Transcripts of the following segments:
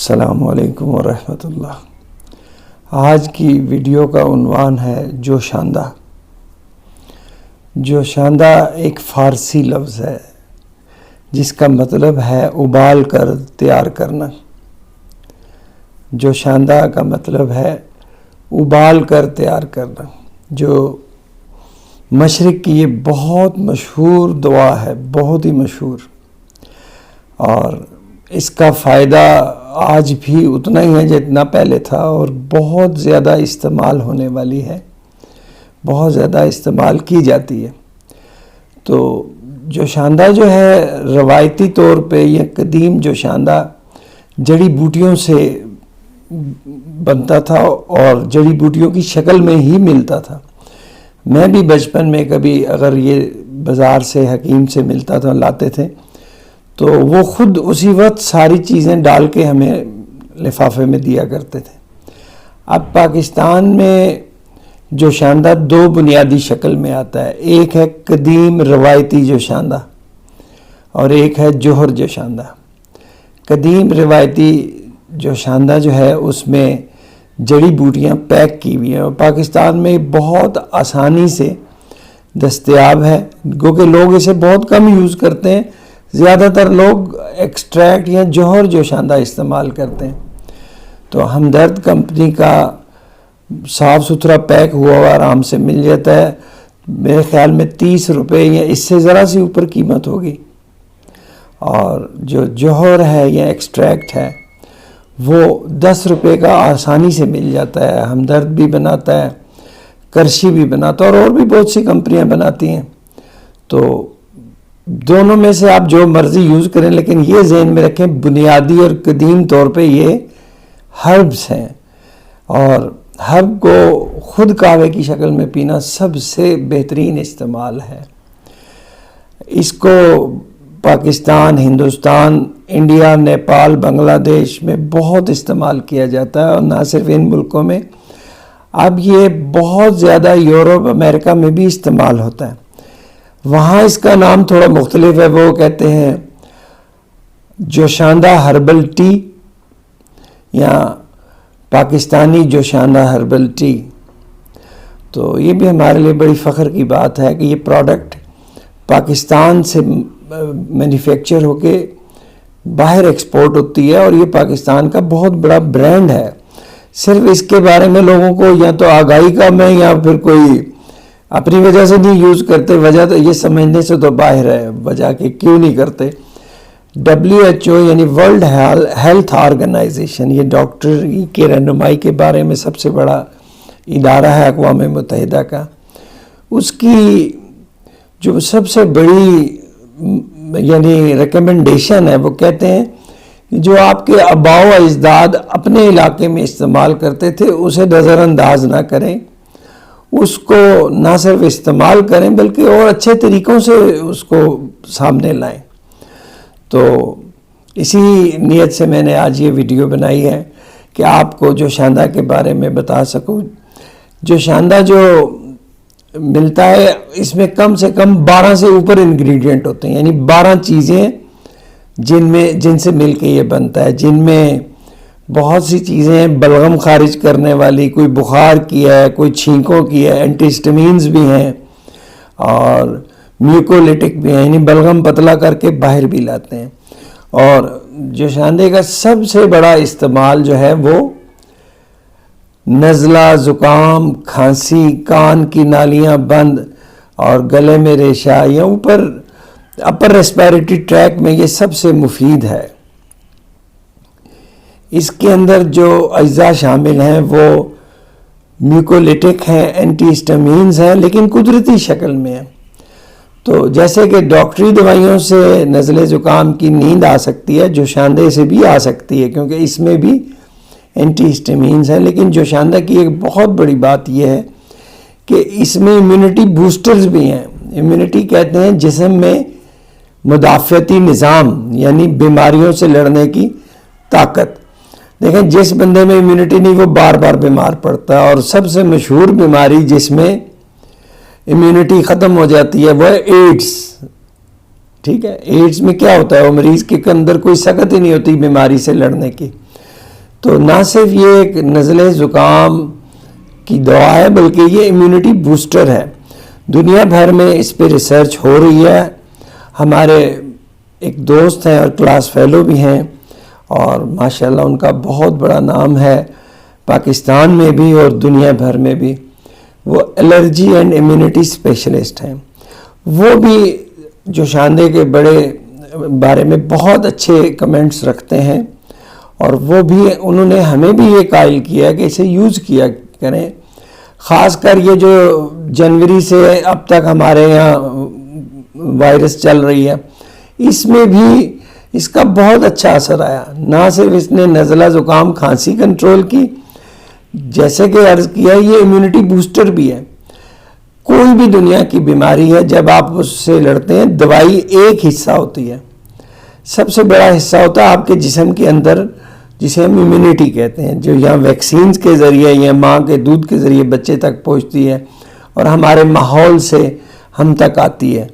السلام علیکم ورحمۃ اللہ۔ آج کی ویڈیو کا عنوان ہے جوشاندہ۔ جوشاندہ ایک فارسی لفظ ہے جس کا مطلب ہے ابال کر تیار کرنا۔ جوشاندہ کا مطلب ہے ابال کر تیار کرنا، جو مشرق کی یہ بہت مشہور دعا ہے، بہت ہی مشہور، اور اس کا فائدہ آج بھی اتنا ہی ہے جتنا پہلے تھا، اور بہت زیادہ استعمال ہونے والی ہے، بہت زیادہ استعمال کی جاتی ہے۔ تو جوشاندہ جو ہے روایتی طور پہ یہ قدیم جوشاندہ جڑی بوٹیوں سے بنتا تھا اور جڑی بوٹیوں کی شکل میں ہی ملتا تھا۔ میں بھی بچپن میں کبھی اگر یہ بازار سے حکیم سے ملتا تھا، لاتے تھے، تو وہ خود اسی وقت ساری چیزیں ڈال کے ہمیں لفافے میں دیا کرتے تھے۔ اب پاکستان میں جوشاندہ دو بنیادی شکل میں آتا ہے، ایک ہے قدیم روایتی جوشاندہ اور ایک ہے جوہر جوشاندہ۔ قدیم روایتی جوشاندہ جو ہے اس میں جڑی بوٹیاں پیک کی ہوئی ہیں اور پاکستان میں بہت آسانی سے دستیاب ہے، کیونکہ لوگ اسے بہت کم یوز کرتے ہیں۔ زیادہ تر لوگ ایکسٹریکٹ یا جوہر جوشاندہ استعمال کرتے ہیں۔ تو ہمدرد کمپنی کا صاف ستھرا پیک ہوا ہوا آرام سے مل جاتا ہے، میرے خیال میں 30 روپے یا اس سے ذرا سی اوپر قیمت ہوگی۔ اور جو جوہر ہے یا ایکسٹریکٹ ہے وہ 10 روپے کا آسانی سے مل جاتا ہے۔ ہمدرد بھی بناتا ہے، کرشی بھی بناتا ہے، اور بھی بہت سی کمپنیاں بناتی ہیں۔ تو دونوں میں سے آپ جو مرضی یوز کریں، لیکن یہ ذہن میں رکھیں بنیادی اور قدیم طور پہ یہ ہربس ہیں، اور ہرب کو خود قہوے کی شکل میں پینا سب سے بہترین استعمال ہے۔ اس کو پاکستان، ہندوستان، انڈیا، نیپال، بنگلہ دیش میں بہت استعمال کیا جاتا ہے، اور نہ صرف ان ملکوں میں، اب یہ بہت زیادہ یورپ، امریکہ میں بھی استعمال ہوتا ہے۔ وہاں اس کا نام تھوڑا مختلف ہے، وہ کہتے ہیں جوشاندہ ہربل ٹی یا پاکستانی جوشاندہ ہربل ٹی۔ تو یہ بھی ہمارے لیے بڑی فخر کی بات ہے کہ یہ پروڈکٹ پاکستان سے مینوفیکچر ہو کے باہر ایکسپورٹ ہوتی ہے، اور یہ پاکستان کا بہت بڑا برانڈ ہے۔ صرف اس کے بارے میں لوگوں کو یا تو آگاہی کم ہے یا پھر کوئی اپنی وجہ سے نہیں یوز کرتے، وجہ تو یہ سمجھنے سے تو باہر ہے وجہ کہ کیوں نہیں کرتے۔ WHO یعنی ورلڈ ہیلتھ آرگنائزیشن، یہ ڈاکٹر کی رہنمائی کے بارے میں سب سے بڑا ادارہ ہے اقوام متحدہ کا، اس کی جو سب سے بڑی یعنی ریکمنڈیشن ہے، وہ کہتے ہیں جو آپ کے آباء و اجداد اپنے علاقے میں استعمال کرتے تھے اسے نظر انداز نہ کریں، اس کو نہ صرف استعمال کریں بلکہ اور اچھے طریقوں سے اس کو سامنے لائیں۔ تو اسی نیت سے میں نے آج یہ ویڈیو بنائی ہے کہ آپ کو جوشاندہ کے بارے میں بتا سکوں۔ جوشاندہ جو ملتا ہے اس میں کم سے کم 12 سے اوپر انگریڈینٹ ہوتے ہیں، یعنی 12 چیزیں جن سے مل کے یہ بنتا ہے، جن میں بہت سی چیزیں ہیں بلغم خارج کرنے والی، کوئی بخار کی ہے، کوئی چھینکوں کی ہے، اینٹی ہسٹامینز بھی ہیں اور میوکولیٹک بھی ہیں، یعنی بلغم پتلا کر کے باہر بھی لاتے ہیں۔ اور جوشاندے کا سب سے بڑا استعمال جو ہے وہ نزلہ، زکام، کھانسی، کان کی نالیاں بند اور گلے میں ریشہ یا اپر ریسپیریٹری ٹریک میں یہ سب سے مفید ہے۔ اس کے اندر جو اجزاء شامل ہیں وہ میوکولیٹک ہیں، اینٹی ہسٹامینز ہیں، لیکن قدرتی شکل میں ہیں۔ تو جیسے کہ ڈاکٹری دوائیوں سے نزلے زکام کی نیند آ سکتی ہے، جوشاندے سے بھی آ سکتی ہے کیونکہ اس میں بھی اینٹی ہسٹامینز ہیں، لیکن جوشاندہ کی ایک بہت بڑی بات یہ ہے کہ اس میں امیونٹی بوسٹرز بھی ہیں۔ امیونٹی کہتے ہیں جسم میں مدافعتی نظام، یعنی بیماریوں سے لڑنے کی طاقت۔ دیکھیں جس بندے میں امیونٹی نہیں وہ بار بار بیمار پڑتا ہے، اور سب سے مشہور بیماری جس میں امیونٹی ختم ہو جاتی ہے وہ ہے ایڈز۔ ٹھیک ہے، ایڈز میں کیا ہوتا ہے، وہ مریض کے اندر کوئی سکت ہی نہیں ہوتی بیماری سے لڑنے کی، تو نہ صرف یہ ایک نزلے زکام کی دوا ہے بلکہ یہ امیونٹی بوسٹر ہے. دنیا بھر میں اس پہ ریسرچ ہو رہی ہے. ہمارے ایک دوست ہیں اور کلاس فیلو بھی ہیں اور ماشاءاللہ ان کا بہت بڑا نام ہے پاکستان میں بھی اور دنیا بھر میں بھی. وہ الرجی اینڈ امیونٹی اسپیشلسٹ ہیں. وہ بھی جوشاندے کے بارے میں بہت اچھے کمنٹس رکھتے ہیں اور وہ بھی انہوں نے ہمیں بھی یہ قائل کیا کہ اسے یوز کیا کریں. خاص کر یہ جو جنوری سے اب تک ہمارے یہاں وائرس چل رہی ہے اس میں بھی اس کا بہت اچھا اثر آیا. نہ صرف اس نے نزلہ زکام کھانسی کنٹرول کی، جیسے کہ عرض کیا یہ امیونٹی بوسٹر بھی ہے. کوئی بھی دنیا کی بیماری ہے جب آپ اس سے لڑتے ہیں دوائی ایک حصہ ہوتی ہے، سب سے بڑا حصہ ہوتا ہے آپ کے جسم کے اندر جسے ہم امیونٹی کہتے ہیں، جو یہاں ویکسینز کے ذریعے یا ماں کے دودھ کے ذریعے بچے تک پہنچتی ہے اور ہمارے ماحول سے ہم تک آتی ہے.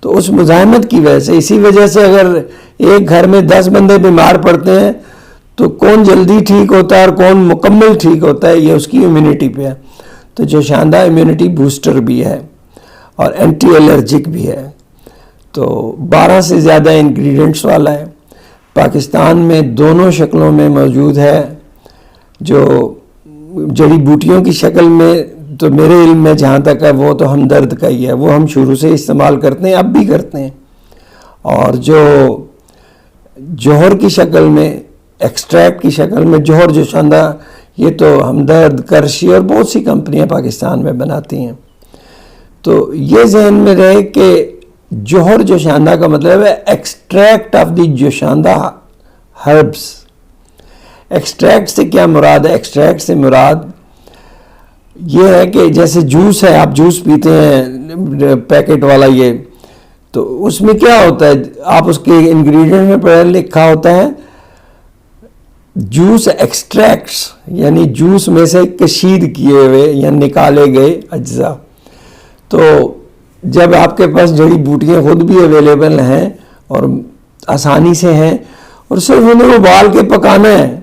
تو اس مزاحمت کی وجہ سے، اسی وجہ سے اگر ایک گھر میں 10 بندے بیمار پڑتے ہیں تو کون جلدی ٹھیک ہوتا ہے اور کون مکمل ٹھیک ہوتا ہے یہ اس کی امیونٹی پہ ہے. تو جوشاندہ امیونٹی بوسٹر بھی ہے اور اینٹی الرجک بھی ہے. تو 12 سے زیادہ انگریڈینٹس والا ہے. پاکستان میں دونوں شکلوں میں موجود ہے. جو جڑی بوٹیوں کی شکل میں تو میرے علم میں جہاں تک ہے وہ تو ہمدرد کا ہی ہے، وہ ہم شروع سے استعمال کرتے ہیں، اب بھی کرتے ہیں. اور جو جوہر کی شکل میں، ایکسٹریکٹ کی شکل میں جوہر جوشاندہ، یہ تو ہمدرد، کرشی اور بہت سی کمپنیاں پاکستان میں بناتی ہیں. تو یہ ذہن میں رہے کہ جوہر جوشاندہ کا مطلب ہے ایکسٹریکٹ آف دی جوشاندہ ہربس. ایکسٹریکٹ سے کیا مراد ہے؟ ایکسٹریکٹ سے مراد یہ ہے کہ جیسے جوس ہے، آپ جوس پیتے ہیں پیکٹ والا، یہ تو اس میں کیا ہوتا ہے، آپ اس کے انگریڈینٹ میں پڑھ لکھا ہوتا ہے جوس ایکسٹریکٹس، یعنی جوس میں سے کشید کیے ہوئے یا نکالے گئے اجزاء. تو جب آپ کے پاس جڑی بوٹیاں خود بھی اویلیبل ہیں اور آسانی سے ہیں اور صرف انہیں ابال کے پکانا ہے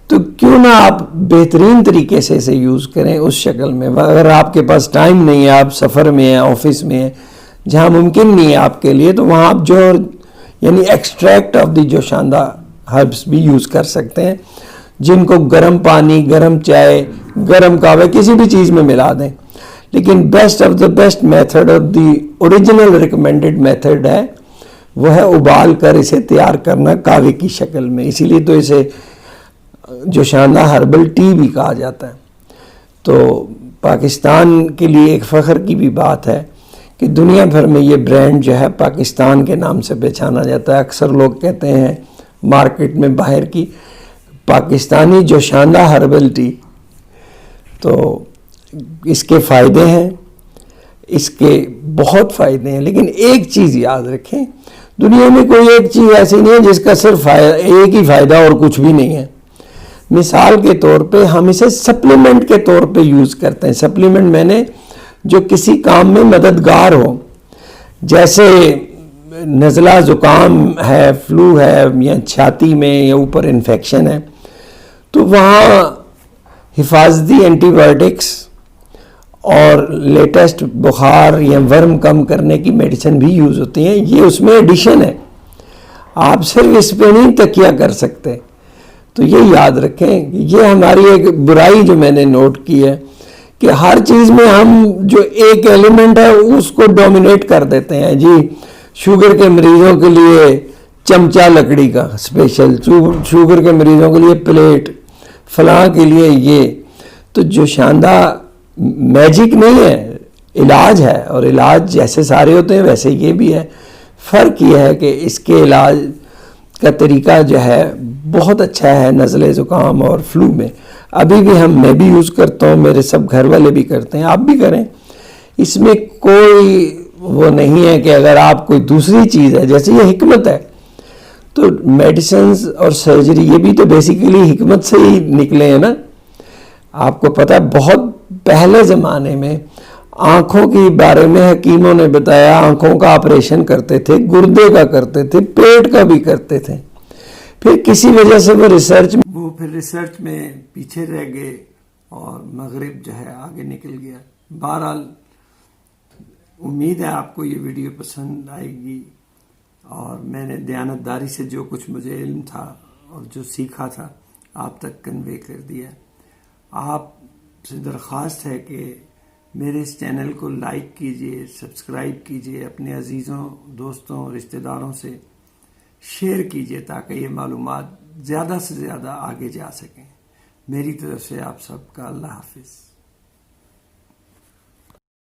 تو کیوں نہ آپ بہترین طریقے سے اسے یوز کریں اس شکل میں. اگر آپ کے پاس ٹائم نہیں ہے، آپ سفر میں ہیں، آفس میں ہیں، جہاں ممکن نہیں ہے آپ کے لیے، تو وہاں آپ جوہر یعنی ایکسٹریکٹ آف دی جوشاندہ ہربس بھی یوز کر سکتے ہیں، جن کو گرم پانی، گرم چائے، گرم کہوہ کسی بھی چیز میں ملا دیں. لیکن best of the best method اور دی اوریجنل ریکمینڈڈ میتھڈ ہے وہ ہے ابال کر اسے تیار کرنا کہوے کی شکل میں. اسی لیے تو اسے جوشاندہ ہربل ٹی بھی کہا جاتا ہے. تو پاکستان کے لیے ایک فخر کی بھی بات ہے کہ دنیا بھر میں یہ برانڈ جو ہے پاکستان کے نام سے پہچانا جاتا ہے. اکثر لوگ کہتے ہیں مارکیٹ میں باہر کی پاکستانی جوشاندہ ہربل ٹی. تو اس کے فائدے ہیں، اس کے بہت فائدے ہیں، لیکن ایک چیز یاد رکھیں، دنیا میں کوئی ایک چیز ایسی نہیں ہے جس کا صرف ایک ہی فائدہ اور کچھ بھی نہیں ہے. مثال کے طور پہ ہم اسے سپلیمنٹ کے طور پہ یوز کرتے ہیں. سپلیمنٹ میں نے جو کسی کام میں مددگار ہو، جیسے نزلہ زکام ہے، فلو ہے، یا چھاتی میں یا اوپر انفیکشن ہے، تو وہاں حفاظتی اینٹی بایوٹکس اور لیٹسٹ بخار یا ورم کم کرنے کی میڈیسن بھی یوز ہوتی ہیں. یہ اس میں ایڈیشن ہے، آپ صرف اس پہ نہیں تکیہ کر سکتے. تو یہ یاد رکھیں کہ یہ ہماری ایک برائی جو میں نے نوٹ کی ہے کہ ہر چیز میں ہم جو ایک ایلیمنٹ ہے اس کو ڈومینیٹ کر دیتے ہیں. جی شوگر کے مریضوں کے لیے چمچہ لکڑی کا اسپیشل، شوگر کے مریضوں کے لیے پلیٹ، فلاں کے لیے یہ. تو جوشاندہ میجک نہیں ہے، علاج ہے، اور علاج جیسے سارے ہوتے ہیں ویسے یہ بھی ہے. فرق یہ ہے کہ اس کے علاج کا طریقہ جو ہے بہت اچھا ہے نزلے زکام اور فلو میں. ابھی بھی میں بھی یوز کرتا ہوں، میرے سب گھر والے بھی کرتے ہیں، آپ بھی کریں. اس میں کوئی وہ نہیں ہے کہ اگر آپ کوئی دوسری چیز ہے، جیسے یہ حکمت ہے، تو میڈیسنز اور سرجری یہ بھی تو بیسیکلی حکمت سے ہی نکلے ہیں نا. آپ کو پتہ بہت پہلے زمانے میں آنکھوں کے بارے میں حکیموں نے بتایا، آنکھوں کا آپریشن کرتے تھے، گردے کا کرتے تھے، پیٹ کا بھی کرتے تھے. پھر کسی وجہ سے وہ پھر ریسرچ میں پیچھے رہ گئے اور مغرب جو ہے آگے نکل گیا. بہرحال امید ہے آپ کو یہ ویڈیو پسند آئے گی، اور میں نے دیانتداری سے جو کچھ مجھے علم تھا اور جو سیکھا تھا آپ تک کنوے کر دیا. آپ سے درخواست ہے کہ میرے اس چینل کو لائک کیجئے، سبسکرائب کیجئے، اپنے عزیزوں، دوستوں، رشتہ داروں سے شیئر کیجئے تاکہ یہ معلومات زیادہ سے زیادہ آگے جا سکیں. میری طرف سے آپ سب کا اللہ حافظ.